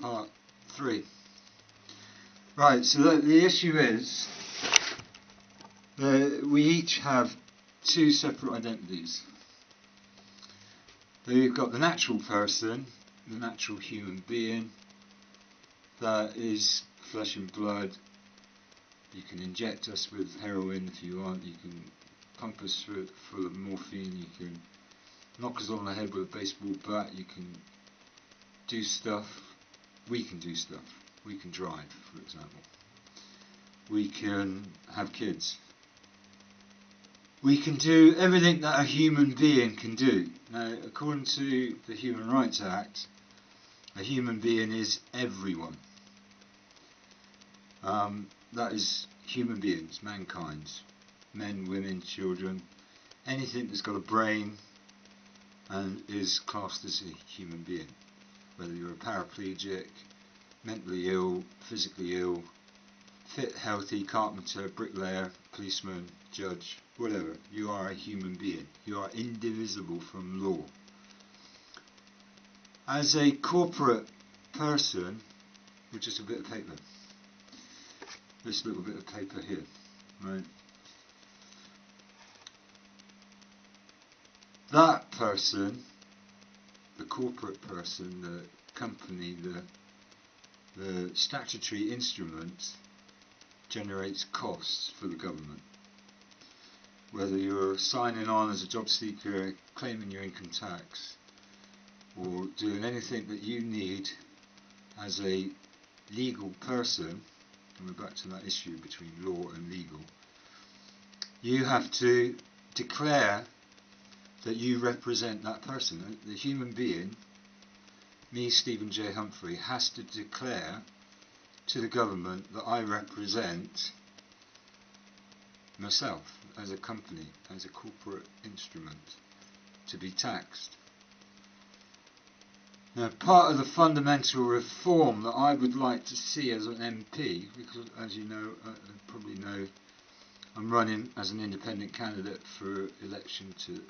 part 3. Right, so the issue is we each have two separate identities. So you've got the natural person, the natural human being, that is flesh and blood. You can inject us with heroin if you want, you can pump us full of morphine, you can knock us on the head with a baseball bat, you can do stuff. We can do stuff. We can drive, for example. We can have kids. We can do everything that a human being can do. Now, according to the Human Rights Act, a human being is everyone. That is human beings, mankind, men, women, children, anything that's got a brain and is classed as a human being. Whether you're a paraplegic, mentally ill, physically ill, fit, healthy, carpenter, bricklayer, policeman, judge, whatever, you are a human being. You are indivisible from law. As a corporate person, with just a bit of paper, this little bit of paper here, right? That person, the corporate person, the company, the statutory instrument generates costs for the government. Whether you're signing on as a job seeker, claiming your income tax, or doing anything that you need as a legal person, and we're back to that issue between law and legal, you have to declare that you represent that person. The human being, me, Stephen J. Humphrey, has to declare to the government that I represent myself as a company, as a corporate instrument, to be taxed. Now, part of the fundamental reform that I would like to see as an MP, because as you know, probably know, I'm running as an independent candidate for election to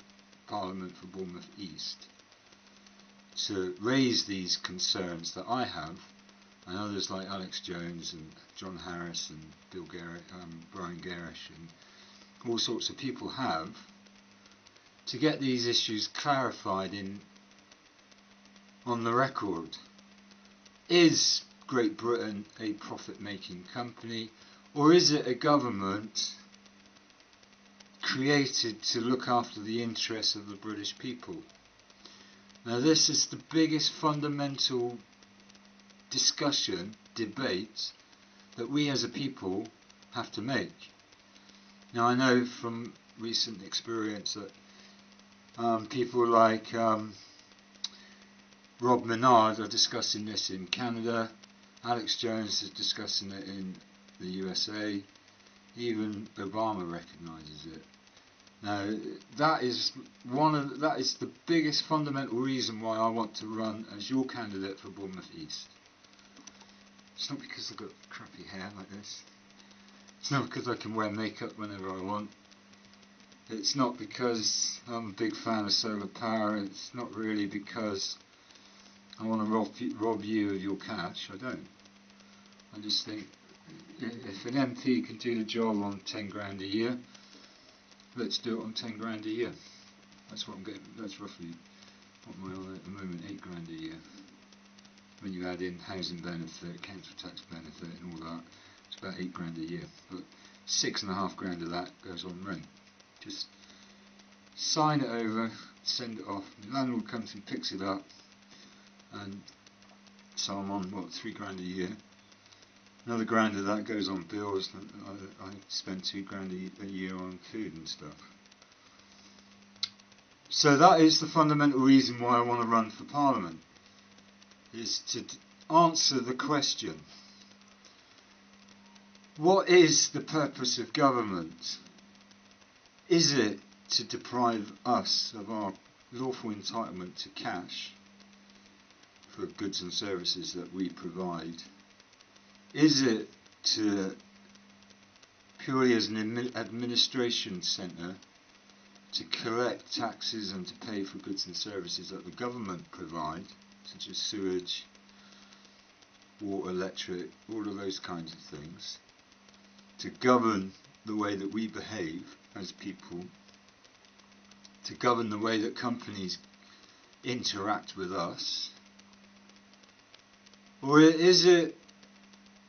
Parliament for Bournemouth East, to raise these concerns that I have, and others like Alex Jones and John Harris and Brian Garish and all sorts of people have, to get these issues clarified on the record. Is Great Britain a profit-making company, or is it a government created to look after the interests of the British people? Now, this is the biggest fundamental debate that we as a people have to make. Now, I know from recent experience that people like Rob Menard are discussing this in Canada, Alex Jones is discussing it in the USA, even Obama recognises it. Now, that is the biggest fundamental reason why I want to run as your candidate for Bournemouth East. It's not because I've got crappy hair like this. It's not because I can wear makeup whenever I want. It's not because I'm a big fan of solar power. It's not really because I want to rob you of your cash. I don't. I just think if an MP can do the job on 10 grand a year, let's do it on 10 grand a year. That's what I'm getting. That's roughly what I'm on at the moment, 8 grand a year. When you add in housing benefit, council tax benefit and all that, it's about 8 grand a year. But 6.5 grand of that goes on rent. Just sign it over, send it off, the landlord comes and picks it up, and so I'm on, 3 grand a year. Another grand of that goes on bills. I spend 2 grand a year on food and stuff. So that is the fundamental reason why I want to run for Parliament, is to answer the question, what is the purpose of government? Is it to deprive us of our lawful entitlement to cash for goods and services that we provide? Is it to purely as an administration centre to collect taxes and to pay for goods and services that the government provide, such as sewage, water, electric, all of those kinds of things, to govern the way that we behave as people, to govern the way that companies interact with us? Or is it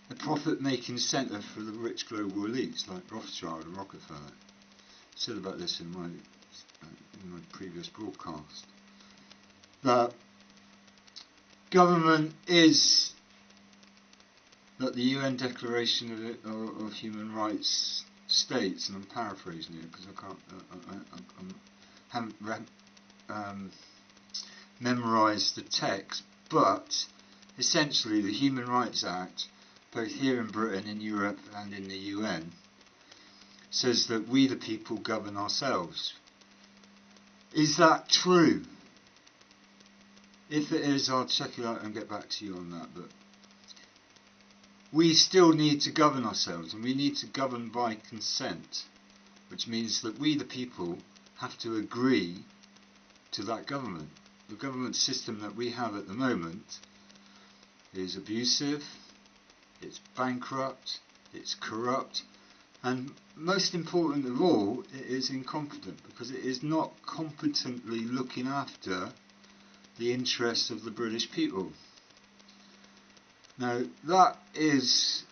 a profit-making centre for the rich global elites like Rothschild and Rockefeller? I said about this in my previous broadcast. That government is, that the UN Declaration of Human Rights states, and I'm paraphrasing it because I haven't memorised the text, but essentially the Human Rights Act, both here in Britain, in Europe and in the UN, says that we the people govern ourselves. Is that true? If it is, I'll check it out and get back to you on that. But we still need to govern ourselves, and we need to govern by consent, which means that we the people have to agree to that government. The government system that we have at the moment is abusive, it's bankrupt, it's corrupt, and most important of all, it is incompetent, because it is not competently looking after the interests of the British people. Now, that is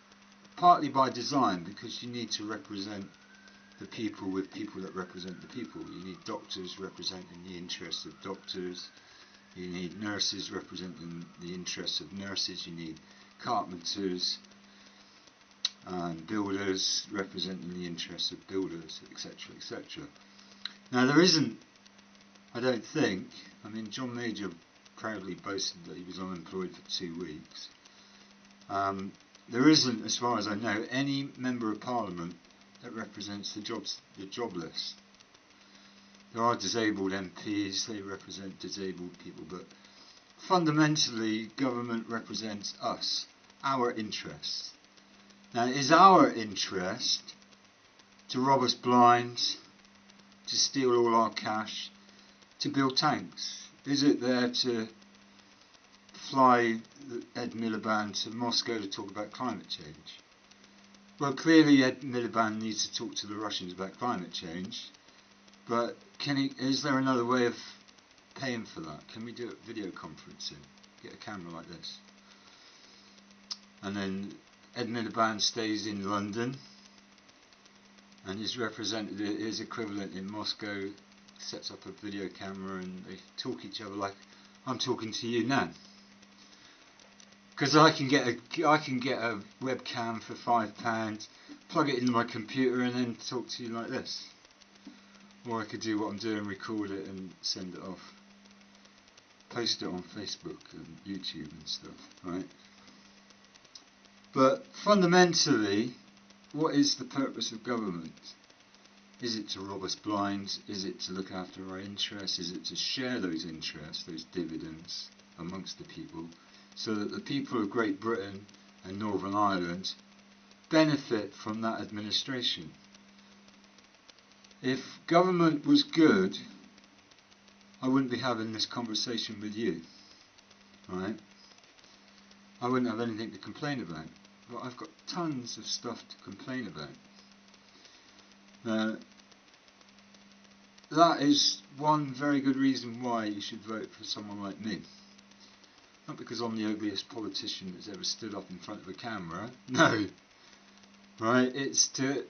partly by design, because you need to represent the people with people that represent the people. You need doctors representing the interests of doctors, you need nurses representing the interests of nurses, you need carpenters and builders representing the interests of builders, etc., etc. Now, there isn't, I don't think, I mean, John Major proudly boasted that he was unemployed for 2 weeks. There isn't, as far as I know, any member of Parliament that represents the jobless. There are disabled MPs, they represent disabled people, but fundamentally government represents us, our interests. Now, is our interest to rob us blind, to steal all our cash, to build tanks? Is it there to fly Ed Miliband to Moscow to talk about climate change? Well, clearly Ed Miliband needs to talk to the Russians about climate change, but is there another way of paying for that? Can we do it video conferencing? Get a camera like this. And then Ed Miliband stays in London, and his representative, his equivalent in Moscow, sets up a video camera and they talk each other like I'm talking to you now. Because I can get a webcam for £5, plug it into my computer and then talk to you like this. Or I could do what I'm doing, record it and send it off. Post it on Facebook and YouTube and stuff, right? But fundamentally, what is the purpose of government? Is it to rob us blind? Is it to look after our interests? Is it to share those interests, those dividends, amongst the people, so that the people of Great Britain and Northern Ireland benefit from that administration? If government was good, I wouldn't be having this conversation with you, right? I wouldn't have anything to complain about, but I've got tons of stuff to complain about. That is one very good reason why you should vote for someone like me. Not because I'm the ugliest politician that's ever stood up in front of a camera, no, right? It's to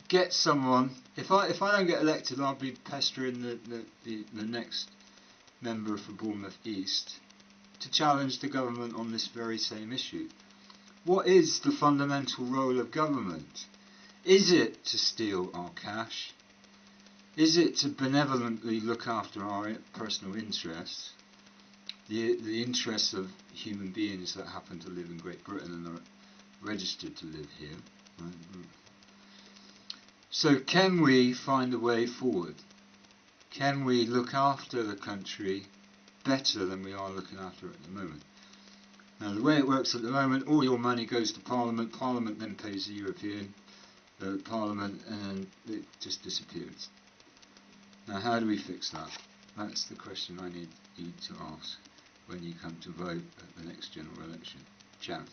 get someone. If I don't get elected, I'll be pestering the next member for Bournemouth East to challenge the government on this very same issue. What is the fundamental role of government? Is it to steal our cash? Is it to benevolently look after our personal interests? The interests of human beings that happen to live in Great Britain and are registered to live here. Right? So can we find a way forward? Can we look after the country better than we are looking after it at the moment? Now, the way it works at the moment, all your money goes to Parliament, Parliament then pays the European Parliament, and it just disappears. Now, how do we fix that? That's the question I need you to ask when you come to vote at the next general election. Ciao.